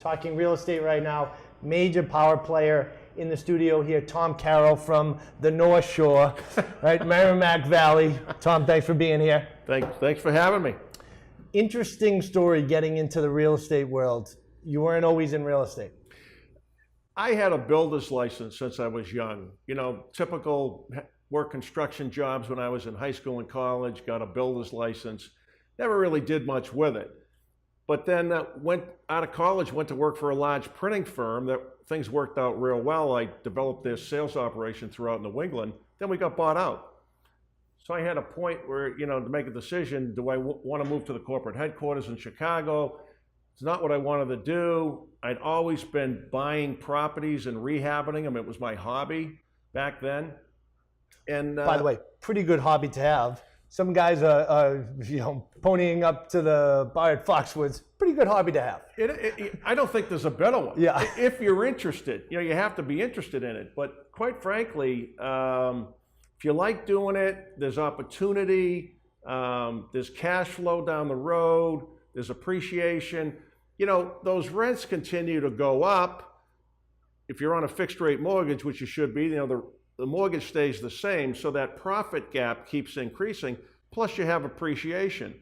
Talking real estate right now. Major power player in the studio here, Tom Carroll from the North Shore, right, Merrimack Valley. Tom, thanks for being here. Thanks for having me. Interesting story getting into the real estate world. You weren't always in real estate. I had a builder's license since I was young. You know, typical work construction jobs when I was in high school and college, got a builder's license. Never really did much with it. But then went out of college, went to work for a large printing firm that things worked out real well. I developed their sales operation throughout New England. Then we got bought out. So I had a point where, you know, to make a decision, do I want to move to the corporate headquarters in Chicago? It's not what I wanted to do. I'd always been buying properties and rehabbing them. It was my hobby back then. And by the way, pretty good hobby to have. Some guys are ponying up to the bar at Foxwoods. Pretty good hobby to have. I don't think there's a better one. Yeah. If you're interested, you know, you have to be interested in it. But quite frankly, if you like doing it, there's opportunity, there's cash flow down the road, there's appreciation. You know, those rents continue to go up. If you're on a fixed rate mortgage, which you should be, you know, the mortgage stays the same, so that profit gap keeps increasing, plus you have appreciation.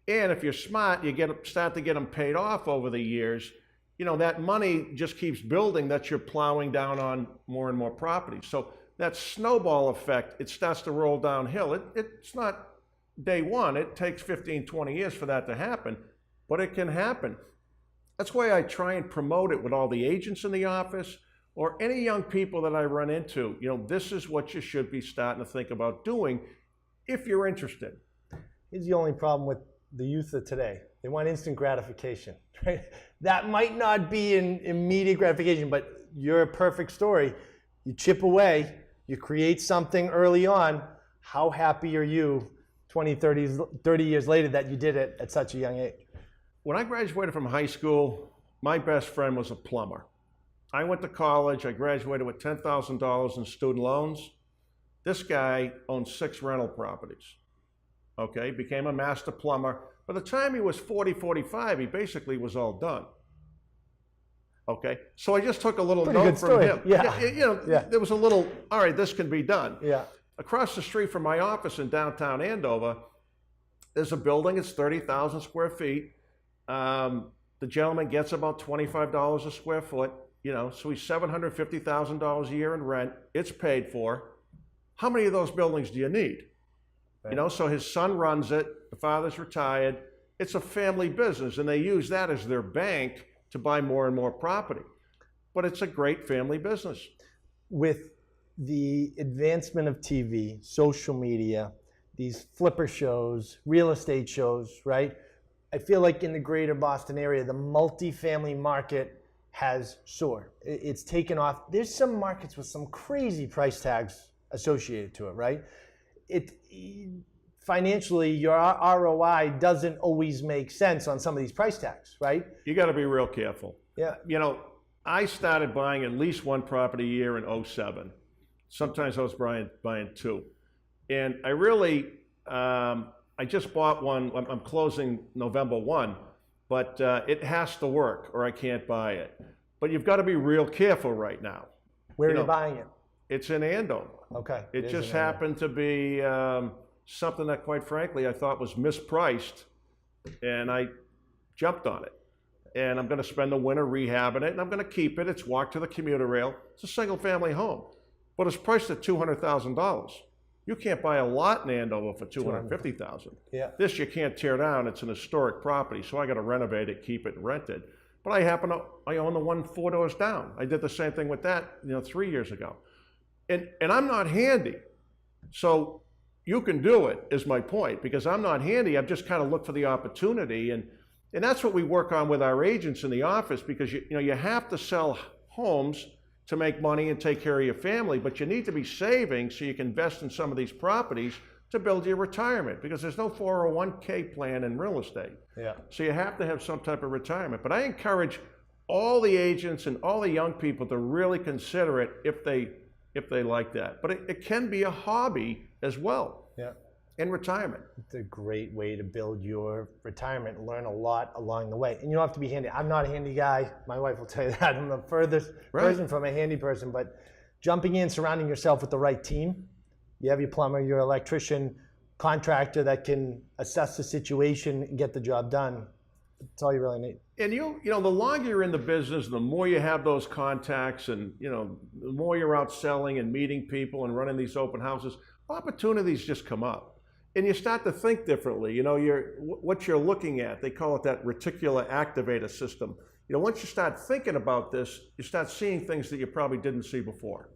And if you're smart, you start to get them paid off over the years. You know, that money just keeps building, that you're plowing down on more and more properties. So that snowball effect, it starts to roll downhill. It's not day one. It takes 15, 20 years for that to happen, but it can happen. That's why I try and promote it with all the agents in the office, or any young people that I run into. You know, this is what you should be starting to think about doing if you're interested. Here's the only problem with the youth of today. They want instant gratification, right? That might not be an immediate gratification, but you're a perfect story. You chip away, you create something early on. How happy are you 20, 30 years later that you did it at such a young age? When I graduated from high school, my best friend was a plumber. I went to college, I graduated with $10,000 in student loans. This guy owned 6 rental properties, okay? Became a master plumber. By the time he was 40, 45, he basically was all done, okay? So I just took a little note from him. Yeah. There was a little, all right, this can be done. Yeah. Across the street from my office in downtown Andover, there's a building, it's 30,000 square feet. The gentleman gets about $25 a square foot. You know, so he's $750,000 a year in rent. It's paid for. How many of those buildings do you need? Right. You know, so his son runs it. The father's retired. It's a family business, and they use that as their bank to buy more and more property. But it's a great family business. With the advancement of TV, social media, these flipper shows, real estate shows, right? I feel like in the greater Boston area, the multifamily market has soared. It's taken off. There's some markets with some crazy price tags associated to it, right? Financially, your ROI doesn't always make sense on some of these price tags, right? You got to be real careful. Yeah. You know, I started buying at least one property a year in 2007. Sometimes I was buying 2. And I really, I just bought one. I'm closing November 1. But it has to work or I can't buy it. But you've got to be real careful right now. Where are you buying it? It's in Andover. Okay. It just happened to be something that, quite frankly, I thought was mispriced, and I jumped on it. And I'm going to spend the winter rehabbing it, and I'm going to keep it. It's walk to the commuter rail. It's a single-family home, but it's priced at $200,000. You can't buy a lot in Andover for $250,000. Yeah. This you can't tear down. It's an historic property, so I got to renovate it, keep it, and rent it. But I own the one 4 doors down. I did the same thing with that, 3 years ago. And I'm not handy, so you can do it. Is my point, because I'm not handy. I've just kind of looked for the opportunity, and that's what we work on with our agents in the office, because you have to sell homes to make money and take care of your family, but you need to be saving so you can invest in some of these properties to build your retirement, because there's no 401k plan in real estate. Yeah. So you have to have some type of retirement. But I encourage all the agents and all the young people to really consider it if they like that. But it can be a hobby as well. Yeah. and retirement. It's a great way to build your retirement, learn a lot along the way. And you don't have to be handy. I'm not a handy guy. My wife will tell you that. I'm the furthest person from a handy person. But jumping in, surrounding yourself with the right team. You have your plumber, your electrician, contractor that can assess the situation and get the job done. That's all you really need. And you know, the longer you're in the business, the more you have those contacts, and you know, the more you're out selling and meeting people and running these open houses, opportunities just come up, and you start to think differently. You know, what you're looking at. They call it that reticular activator system. You know, once you start thinking about this, you start seeing things that you probably didn't see before.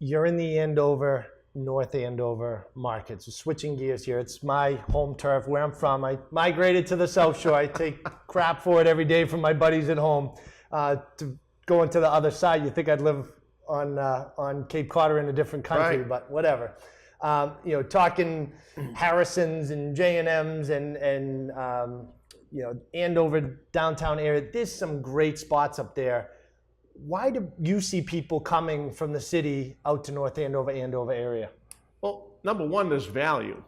You're in the Andover, North Andover market. So switching gears here, it's my home turf where I'm from. I migrated to the South Shore. I take crap for it every day from my buddies at home. To go into the other side, you think I'd live on Cape Cod or in a different country, Right. but whatever. You know, talking Harrisons and J&Ms and you know, Andover downtown area. There's some great spots up there. Why do you see people coming from the city out to North Andover area? Well, number one, there's value.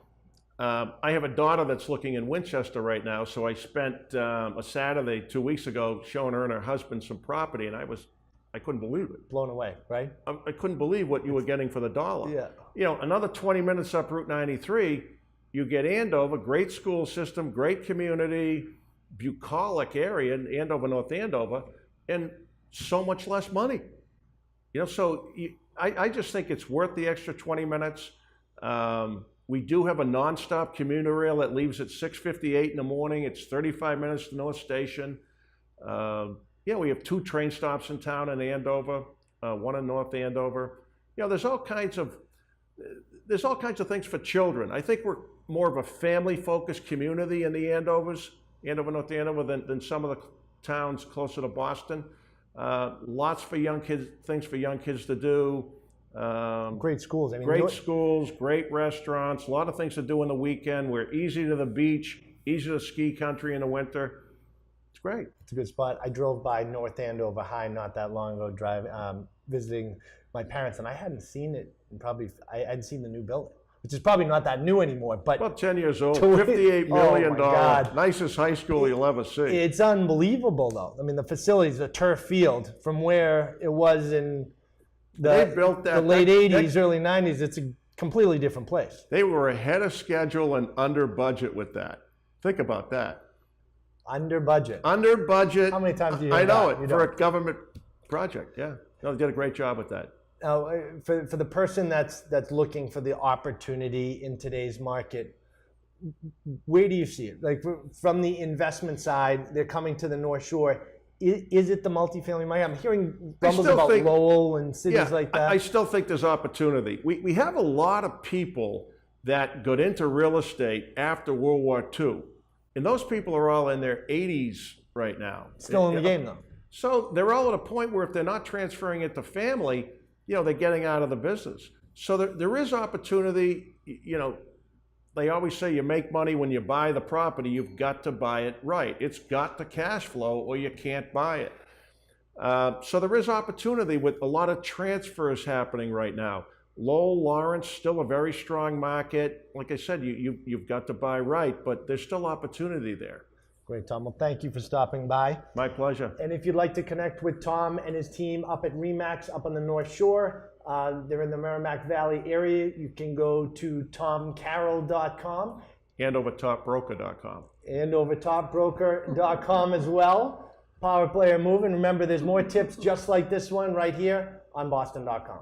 I have a daughter that's looking in Winchester right now, so I spent a Saturday 2 weeks ago showing her and her husband some property, and I couldn't believe it. Blown away, right? I couldn't believe what you were getting for the dollar. Yeah. You know, another 20 minutes up Route 93, you get Andover, great school system, great community, bucolic area in Andover, North Andover, and so much less money. You know, so I just think it's worth the extra 20 minutes. We do have a nonstop commuter rail that leaves at 6:58 in the morning. It's 35 minutes to North Station. Yeah, we have 2 train stops in town in Andover, one in North Andover. You know, there's all kinds of things for children. I think we're more of a family-focused community in the Andovers, Andover, North Andover, than some of the towns closer to Boston. Lots for young kids, things for young kids to do. Great schools. I mean, Great schools, great restaurants, a lot of things to do in the weekend. We're easy to the beach, easy to ski country in the winter. It's great. It's a good spot. I drove by North Andover High not that long ago, visiting my parents, and I hadn't seen it. I hadn't seen the new building, which is probably not that new anymore. But About 10 years old, $58 million, Oh my God. nicest high school you'll ever see. It's unbelievable, though. I mean, the facilities, the turf field, from where it was in They built the that- late that- 80s, early 90s. It's a completely different place. They were ahead of schedule and under budget with that. Think about that. Under budget. Under budget. How many times do you I hear know that? it, You for don't. a government project, yeah. No, they did a great job with that. Now, for the person that's looking for the opportunity in today's market, where do you see it? Like from the investment side, they're coming to the North Shore. Is it the multifamily market? I'm hearing rumbles about Lowell and cities like that. I still think there's opportunity. We have a lot of people that got into real estate after World War II. And those people are all in their 80s right now. Still in the game, though. So they're all at a point where if they're not transferring it to family, you know, they're getting out of the business. So there is opportunity. You know, they always say you make money when you buy the property. You've got to buy it right. It's got to cash flow or you can't buy it. So there is opportunity with a lot of transfers happening right now. Lowell, Lawrence, still a very strong market. Like I said, you've got to buy right, but there's still opportunity there. Great, Tom. Well, thank you for stopping by. My pleasure. And if you'd like to connect with Tom and his team up at ReMax up on the North Shore, they're in the Merrimack Valley area. You can go to tomcarroll.com. AndoverTopBroker.com. AndoverTopBroker.com as well. Power Player Moving. Remember, there's more tips just like this one right here on Boston.com.